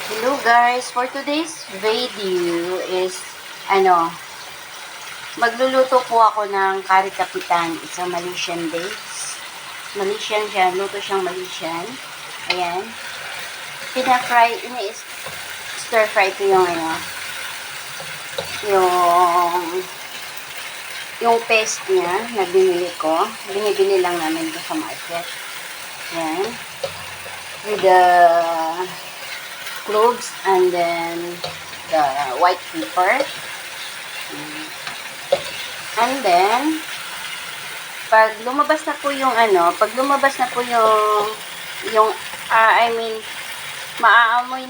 Hello guys, for today's video is magluluto po ako ng kari kapitan. It's a Malaysian base. Malaysian siya, luto siyang Malaysian. Ayan. Pina-fry, stir fry ko yung yung paste niya na binili ko. Binibili lang namin ito sa market. Ayan. With the cloves and then the white pepper. And then pag lumabas na po yung maamoy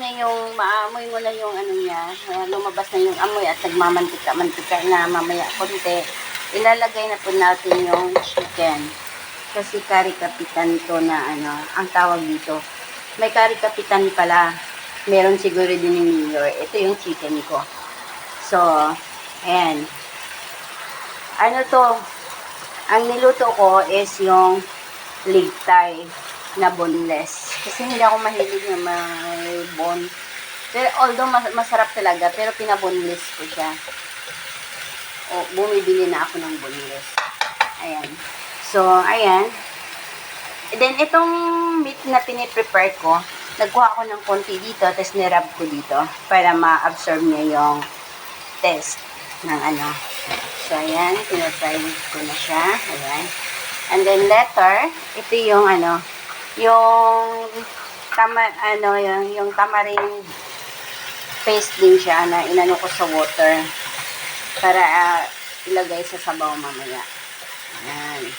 mo na yung niya, lumabas na yung amoy at nagmamantika na mamaya konti, ilalagay na po natin yung chicken. Kasi kari kapitan to na ang tawag dito. May kari kapitan pala. Meron siguro din yung mayor. Ito yung chicken ko. So, ayan. Ang niluto ko is yung leg thigh na boneless. Kasi hindi ako mahilig na may bone. Pero although masarap talaga, pero pinaboneless ko siya. O, bumibili na ako ng boneless. Ayan. So, ayan. And then, itong meat na piniprepare ko, nagkuha ko ng konti dito, tapos nirab ko dito para ma-absorb niya yung taste ng So, ayan, pinafry ko na siya. Ayan. And then later, ito yung yung tamarind paste din siya na inano ko sa water para ilagay sa sabaw mamaya. Ayan.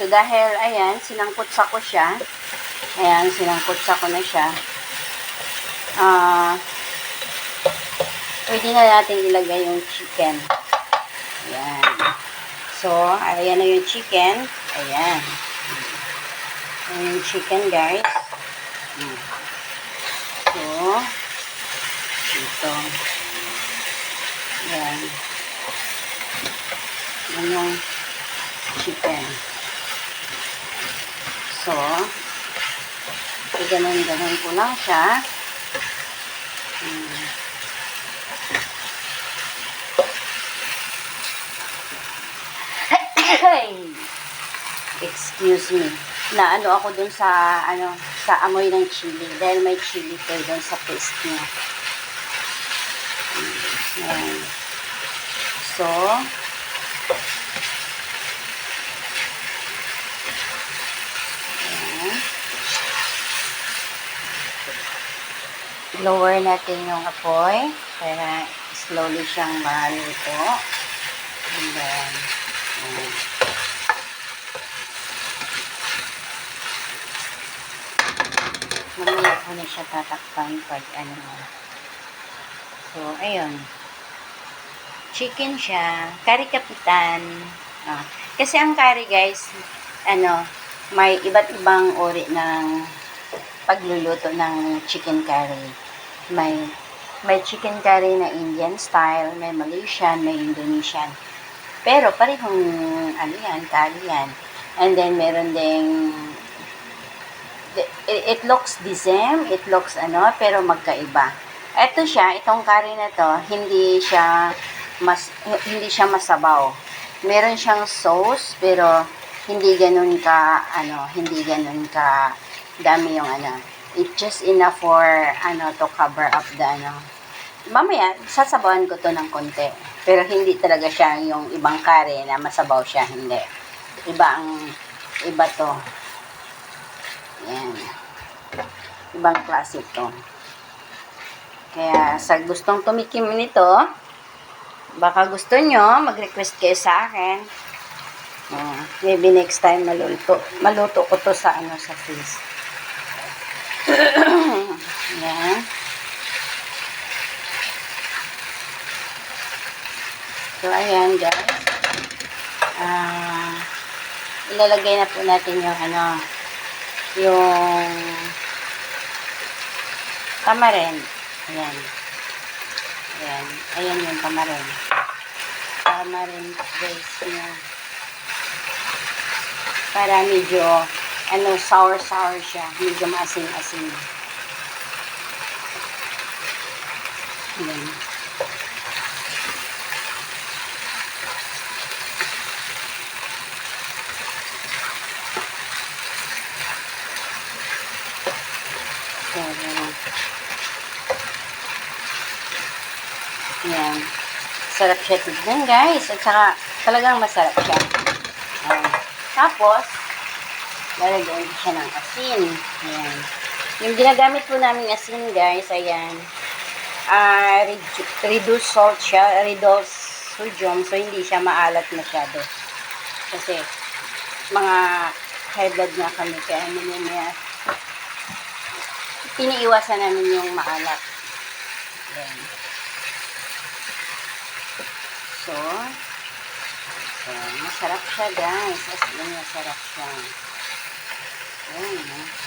So, dahil, ayan, sinangkutsa ko siya. Ayan, sinangkutsa ko na siya. Pwede na natin ilagay yung chicken. Ayan. So, ayan na yung chicken. Ayan. Ayan yung chicken, guys. So, ito. Ayan. Ayan yung chicken. So, ganun ko lang siya. Excuse me. Na ako dun sa amoy ng chili dahil may chili ko dun sa paste niya. Ayan. So, lower natin yung apoy para slowly siyang maluto. And then, mamaya ko na siya tatakpan pag So, ayun. Chicken siya. Kari kapitan. Kasi ang kari, guys, may iba't ibang uri ng pagluluto ng chicken curry. May chicken curry na Indian style, may Malaysian, may Indonesian. Pero parehong curry yan. And then meron ding it looks the same, it looks pero magkaiba. Ito siya, itong curry na to, hindi siya masabaw. Meron siyang sauce pero hindi ganun ka dami yung It's just enough for to cover up the Mamaya sasabawan ko to ng konti. Pero hindi talaga siya yung ibang curry na masabaw siya, hindi. Iba to. Yan. Ibang klase to. Kaya sa gustong tumikim nito, baka gusto nyo, mag-request kayo sa akin. Maybe next time maluto ko to sa sa freeze. Yan. So, ayan guys. Ilalagay na po natin yung yung tamarind. Ayan. Ayan. Ayan yung tamarind. Tamarind base niya. Para medyo sour siya. Medyo maasim-asim. Ayan. So, ayan. Sarap siya tignan, guys. At saka, talagang masarap siya. Ayan. Tapos, lalagyan ko siya ng asin. Ayan. Yung ginagamit po namin asin, guys, ayan. Reduced salt siya, reduced sodium, so hindi siya maalat masyado. Kasi, mga high blood nga kami, kaya iniiwasan namin yung maalat. Ayan. So, masarap siya, guys. As in, masarap siya. Ayan.